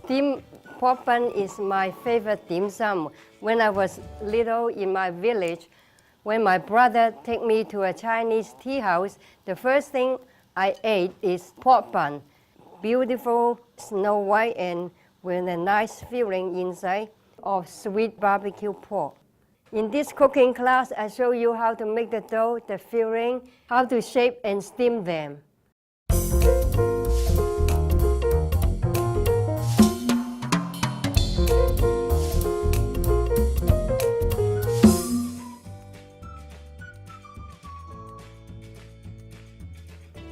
Steamed pork bun is my favorite dim sum. When I was little in my village, when my brother took me to a Chinese tea house, the first thing I ate is pork bun. Beautiful, snow white and with a nice filling inside of sweet barbecue pork. In this cooking class, I show you how to make the dough, the filling, how to shape and steam them.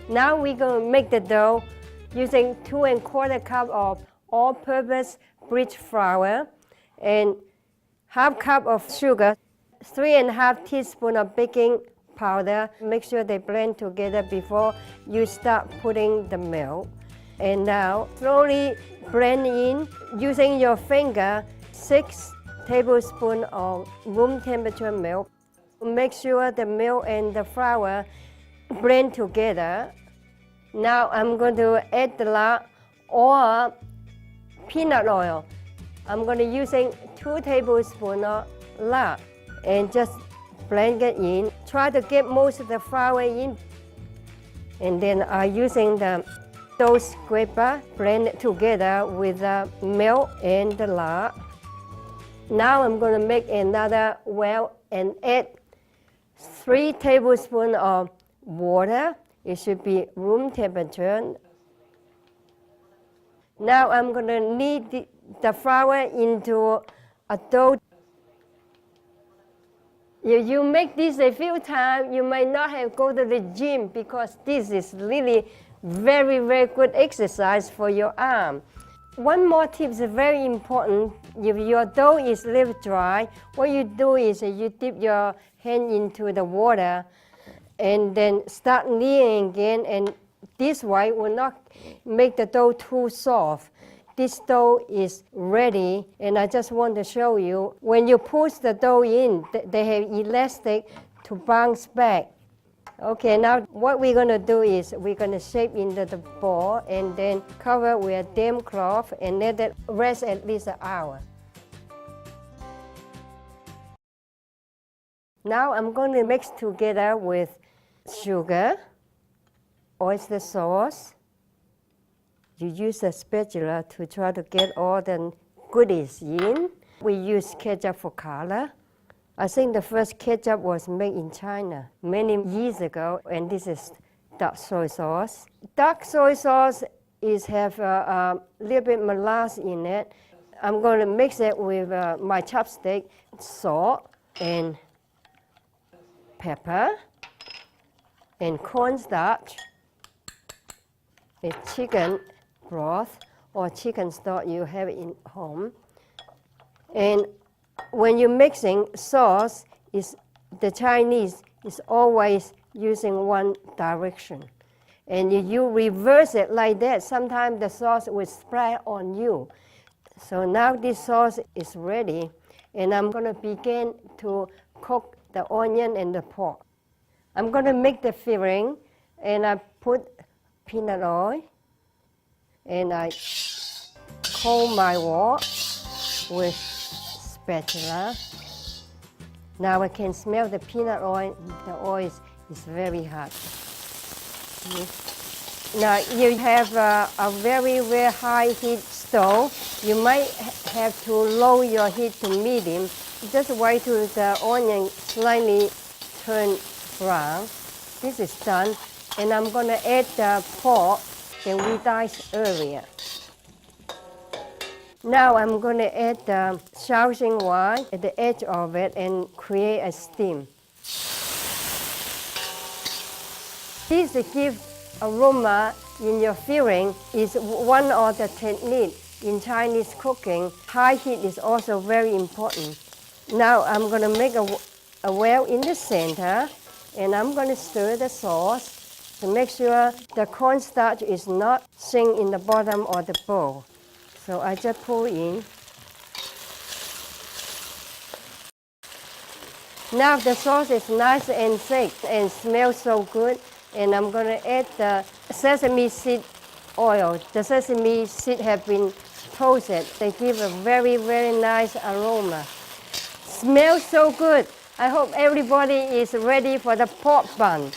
Now we're going to make the dough using 2 1/4 cup of all-purpose bleached flour and ½ cup of sugar, 3 1/2 teaspoons of baking powder. Make sure they blend together before you start putting the milk. And now slowly blend in using your finger 6 tablespoons of room temperature milk. Make sure the milk and the flour blend together. Now I'm going to add the lard or peanut oil. I'm going to using 2 tablespoons of lard and just blend it in. Try to get most of the flour in. And then I'm using the dough scraper, blend it together with the milk and the lard. Now I'm going to make another well and add 3 tablespoons of water. It should be room temperature. Now I'm going to knead the flour into a dough. If you make this a few times, you might not have go to the gym because this is really very, very good exercise for your arm. One more tip is very important. If your dough is a little dry, what you do is you dip your hand into the water and then start kneading again, and this way will not make the dough too soft. This dough is ready, and I just want to show you, when you push the dough in, they have elastic to bounce back. Okay, now what we're going to do is we're going to shape into the ball and then cover with a damp cloth and let it rest at least an hour. Now I'm going to mix together with sugar, oyster sauce. You use a spatula to try to get all the goodies in. We use ketchup for color. I think the first ketchup was made in China many years ago, and this is dark soy sauce. Dark soy sauce have a little bit molasses in it. I'm going to mix it with my chopstick, salt and pepper and cornstarch, a chicken broth or chicken stock you have in home. And when you're mixing sauce, the Chinese is always using one direction. And if you reverse it like that, sometimes the sauce will spread on you. So now this sauce is ready, and I'm going to begin to cook the onion and the pork. I'm going to make the filling, and I put peanut oil, and I coat my wok with spatula. Now I can smell the peanut oil. The oil is very hot. Now you have a very, very high heat stove. You might have to lower your heat to medium. Just wait till the onion slightly turn brown. This is done, and I'm going to add the pork that we diced earlier. Now I'm going to add the Shaoxing wine at the edge of it and create a steam. This gives aroma in your filling is one of the techniques in Chinese cooking. High heat is also very important. Now I'm going to make a well in the center, and I'm going to stir the sauce to make sure the cornstarch is not sink in the bottom of the bowl. So I just pour in. Now the sauce is nice and thick and smells so good, and I'm going to add the sesame seed oil. The sesame seed have been toasted. They give a very, very nice aroma. Smells so good. I hope everybody is ready for the pork bun.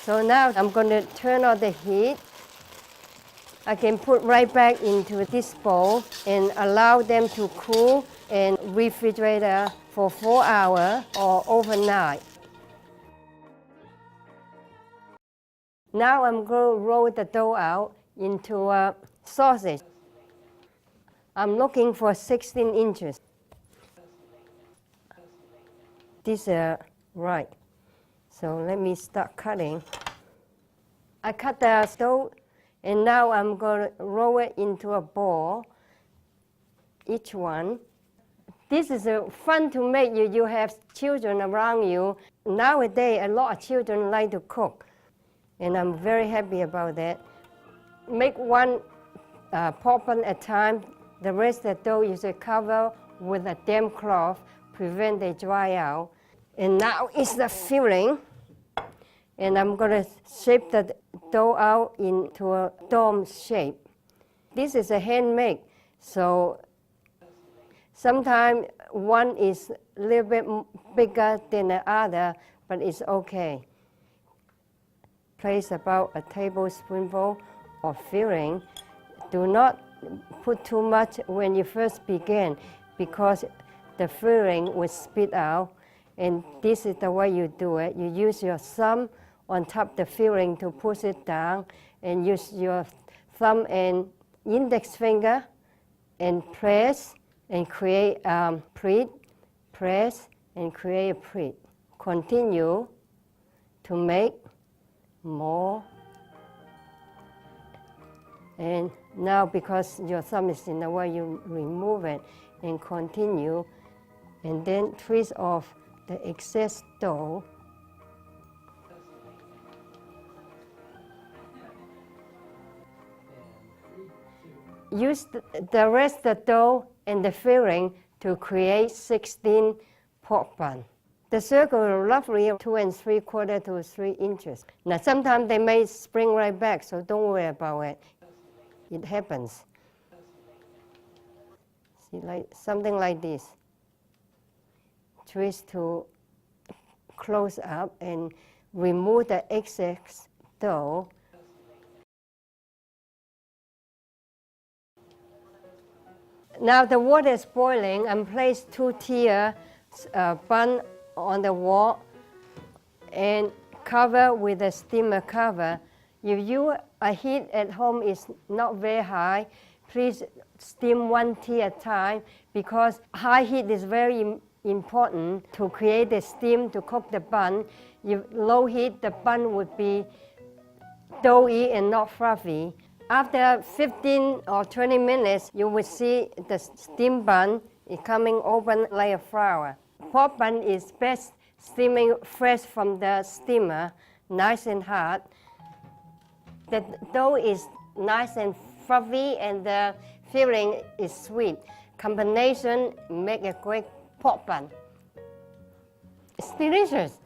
So now I'm going to turn on the heat. I can put right back into this bowl and allow them to cool in refrigerator for 4 hours or overnight. Now I'm going to roll the dough out into a sausage. I'm looking for 16 inches. This is right. So let me start cutting. I cut the dough, and now I'm going to roll it into a ball, each one. This is fun to make. You have children around you. Nowadays, a lot of children like to cook, and I'm very happy about that. Make one pork bun at a time. The rest of the dough you should cover with a damp cloth, prevent they dry out. And now it's the filling. And I'm going to shape the dough out into a dome shape. This is a handmade, so sometimes one is a little bit bigger than the other, but it's okay. Place about a tablespoonful of filling. Do not put too much when you first begin, because the filling will spit out. And this is the way you do it. You use your thumb on top of the filling to push it down, and use your thumb and index finger and press and create a pleat. Press and create a pleat. Continue to make more. And now, because your thumb is in the way, you remove it and continue, and then twist off the excess dough. Use the rest of the dough and the filling to create 16 pork bun. The circle is roughly 2 3/4 to 3 inches. Now sometimes they may spring right back, so don't worry about it. It happens. See, like something like this. Twist to close up and remove the excess dough. Now the water is boiling. I'm placed 2-tier bun on the wall and cover with a steamer cover. If your heat at home is not very high, please steam 1 tier at a time, because high heat is very important to create the steam to cook the bun. If low heat, the bun would be doughy and not fluffy. After 15 or 20 minutes, you will see the steam bun is coming open like a flower. Pork bun is best steaming fresh from the steamer, nice and hot. The dough is nice and fluffy, and the filling is sweet. Combination make a great pork bun. It's delicious.